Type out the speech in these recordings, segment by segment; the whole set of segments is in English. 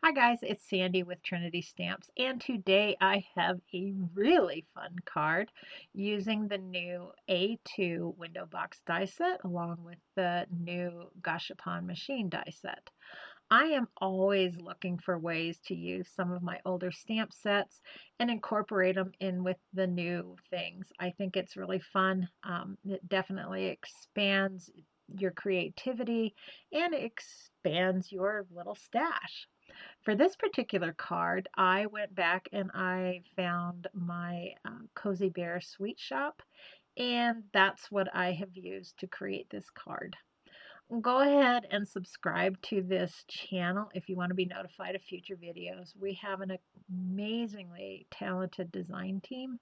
Hi guys, it's Sandy with Trinity Stamps, and today I have a really fun card using the new A2 window box die set along with the new Gashapon machine die set. I am always looking for ways to use some of my older stamp sets and incorporate them in with the new things. I think it's really fun. It definitely expands your creativity and expands your little stash. For this particular card, I went back and I found my Cozy Bear Sweet Shop, and that's what I have used to create this card. Go ahead and subscribe to this channel if you want to be notified of future videos. We have an amazingly talented design team,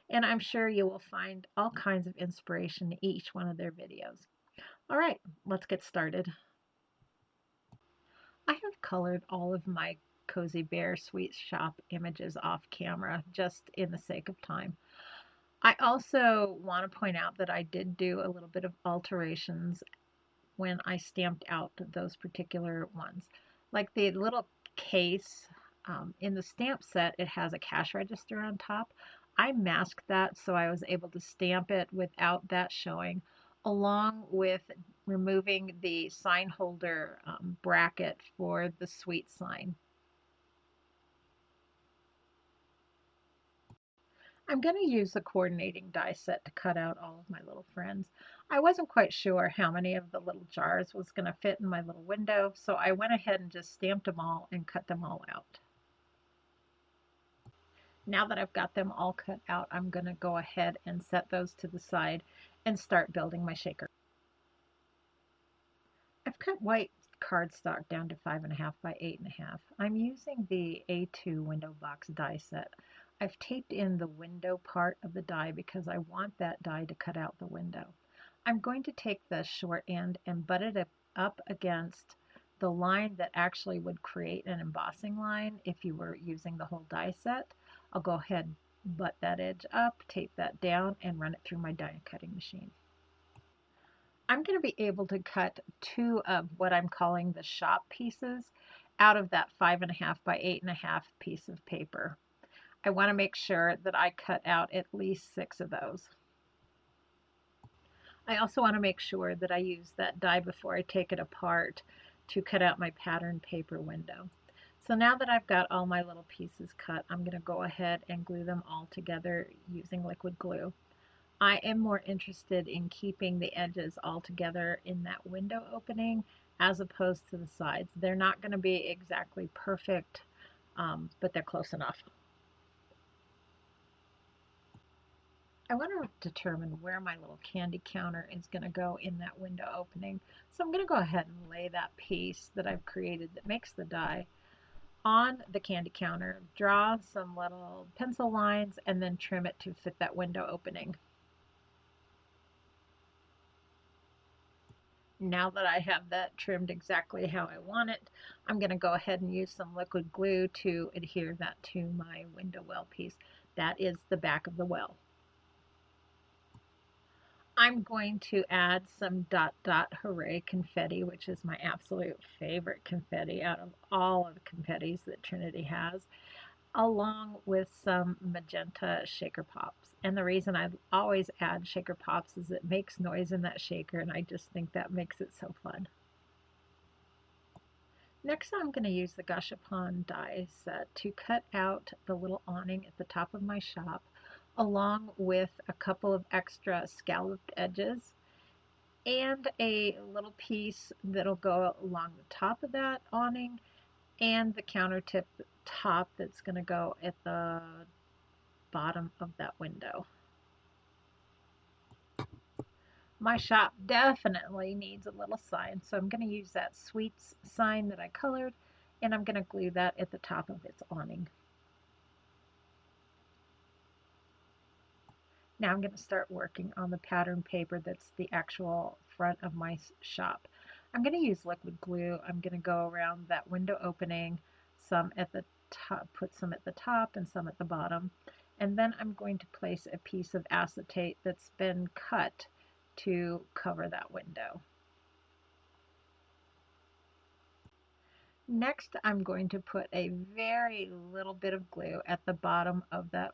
and I'm sure you will find all kinds of inspiration in each one of their videos. All right, let's get started. I have colored all of my Cozy Bear Sweet Shop images off camera just in the sake of time. I also want to point out that I did do a little bit of alterations when I stamped out those particular ones. Like the little case in the stamp set, it has a cash register on top. I masked that so I was able to stamp it without that showing, along with removing the sign holder bracket for the sweet sign. I'm going to use the coordinating die set to cut out all of my little friends. I wasn't quite sure how many of the little jars was going to fit in my little window, so I went ahead and just stamped them all and cut them all out. Now that I've got them all cut out, I'm going to go ahead and set those to the side and start building my shaker. I've cut white cardstock down to 5.5 by 8.5. I'm using the A2 window box die set. I've taped in the window part of the die because I want that die to cut out the window. I'm going to take the short end and butt it up against the line that actually would create an embossing line if you were using the whole die set. I'll go ahead and butt that edge up, tape that down, and run it through my die cutting machine. I'm going to be able to cut two of what I'm calling the shop pieces out of that 5.5 by 8.5 piece of paper. I want to make sure that I cut out at least 6 of those. I also want to make sure that I use that die before I take it apart to cut out my pattern paper window. So now that I've got all my little pieces cut, I'm going to go ahead and glue them all together using liquid glue. I am more interested in keeping the edges all together in that window opening as opposed to the sides. They're not going to be exactly perfect, but they're close enough. I want to determine where my little candy counter is going to go in that window opening. So I'm going to go ahead and lay that piece that I've created that makes the die on the candy counter, draw some little pencil lines, and then trim it to fit that window opening. Now that I have that trimmed exactly how I want it, I'm going to go ahead and use some liquid glue to adhere that to my window well piece. That is the back of the well. I'm going to add some Dot Dot Hooray confetti, which is my absolute favorite confetti out of all of the confettis that Trinity has, along with some magenta shaker pops. And the reason I always add shaker pops is it makes noise in that shaker, and I just think that makes it so fun. Next, I'm going to use the Gashapon die set to cut out the little awning at the top of my shop, along with a couple of extra scalloped edges and a little piece that'll go along the top of that awning and the countertop top that's going to go at the bottom of that window. My shop definitely needs a little sign, so I'm going to use that sweets sign that I colored, and I'm going to glue that at the top of its awning. Now I'm going to start working on the pattern paper that's the actual front of my shop. I'm going to use liquid glue. I'm going to go around that window opening, some at the top, put some at the top and some at the bottom. And then I'm going to place a piece of acetate that's been cut to cover that window. Next, I'm going to put a very little bit of glue at the bottom of that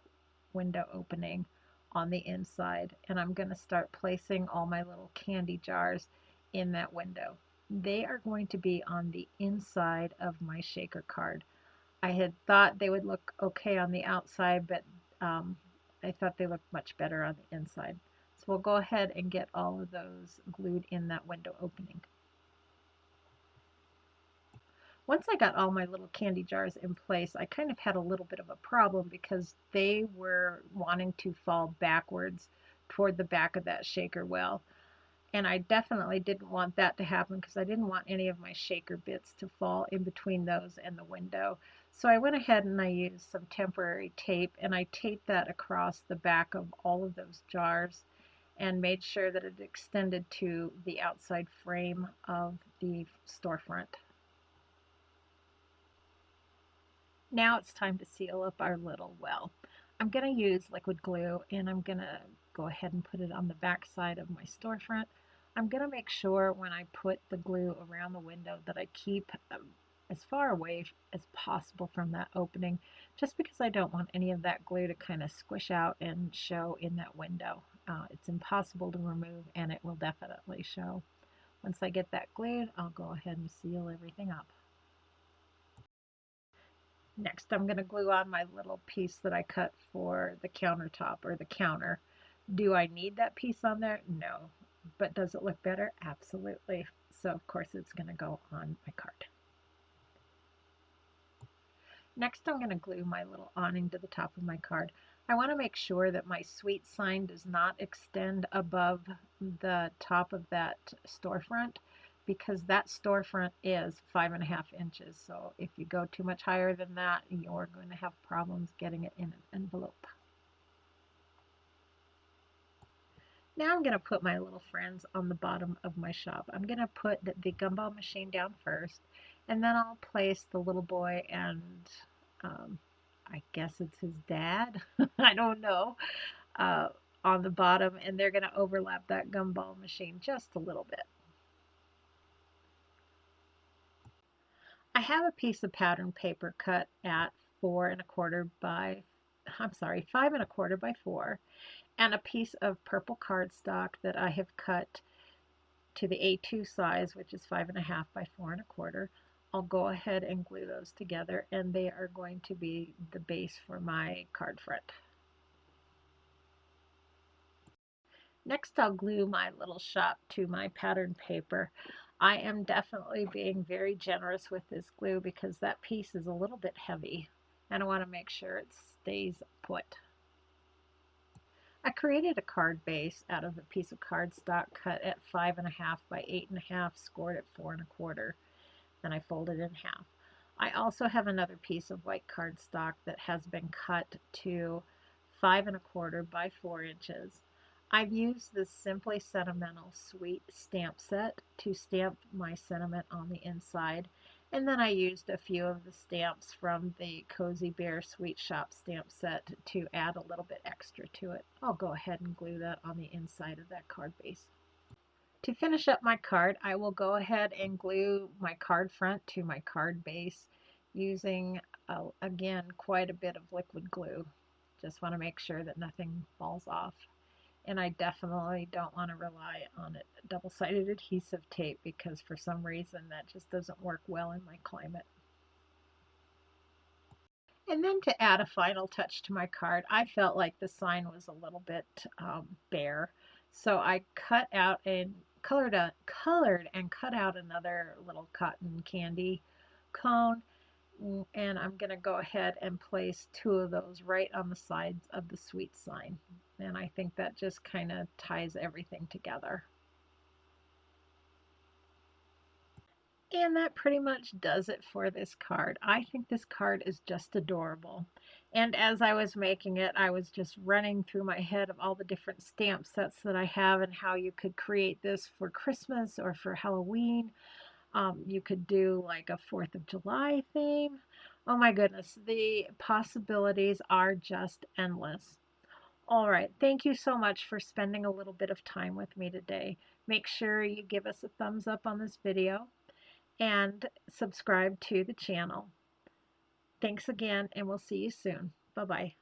window opening on the inside, and I'm going to start placing all my little candy jars in that window. They are going to be on the inside of my shaker card. I had thought they would look okay on the outside, but um, I thought they looked much better on the inside. So we'll go ahead and get all of those glued in that window opening. Once I got all my little candy jars in place, I kind of had a little bit of a problem because they were wanting to fall backwards toward the back of that shaker well. And I definitely didn't want that to happen because I didn't want any of my shaker bits to fall in between those and the window. So I went ahead and I used some temporary tape and I taped that across the back of all of those jars and made sure that it extended to the outside frame of the storefront. Now it's time to seal up our little well. I'm going to use liquid glue and I'm going to go ahead and put it on the back side of my storefront. I'm going to make sure when I put the glue around the window that I keep as far away as possible from that opening, just because I don't want any of that glue to kind of squish out and show in that window. It's impossible to remove and it will definitely show. Once I get that glued, I'll go ahead and seal everything up. Next, I'm going to glue on my little piece that I cut for the countertop or the counter. Do I need that piece on there? No. But does it look better? Absolutely. So, of course, it's going to go on my card. Next, I'm going to glue my little awning to the top of my card. I want to make sure that my sweet sign does not extend above the top of that storefront because that storefront is 5.5 inches. So if you go too much higher than that, you're going to have problems getting it in an envelope. Now I'm going to put my little friends on the bottom of my shop. I'm going to put the gumball machine down first, and then I'll place the little boy and um, I guess it's his dad, I don't know, uh, on the bottom, and they're going to overlap that gumball machine just a little bit. I have a piece of pattern paper cut at 4.25 by, I'm sorry, 5.25 by 4, and a piece of purple cardstock that I have cut to the A2 size, which is 5.5 by 4.25. I'll go ahead and glue those together, and they are going to be the base for my card front. Next, I'll glue my little shop to my pattern paper. I am definitely being very generous with this glue because that piece is a little bit heavy, and I want to make sure it stays put. I created a card base out of a piece of cardstock cut at 5.5 by 8.5, scored at 4.25. Then I fold it in half. I also have another piece of white cardstock that has been cut to 5.25 by 4 inches. I've used this Simply Sentimental Sweet stamp set to stamp my sentiment on the inside. And then I used a few of the stamps from the Cozy Bear Sweet Shop stamp set to add a little bit extra to it. I'll go ahead and glue that on the inside of that card base. To finish up my card, I will go ahead and glue my card front to my card base using, again, quite a bit of liquid glue. Just want to make sure that nothing falls off. And I definitely don't want to rely on it double-sided adhesive tape because for some reason that just doesn't work well in my climate. And then to add a final touch to my card, I felt like the sign was a little bit bare. So I cut out and colored and cut out another little cotton candy cone. And I'm going to go ahead and place 2 of those right on the sides of the sweet sign. And I think that just kind of ties everything together. And that pretty much does it for this card. I think this card is just adorable. And as I was making it, I was just running through my head of all the different stamp sets that I have and how you could create this for Christmas or for Halloween. You could do like a 4th of July theme. Oh my goodness, the possibilities are just endless. All right, thank you so much for spending a little bit of time with me today. Make sure you give us a thumbs up on this video. and subscribe to the channel. Thanks again, and we'll see you soon. Bye-bye.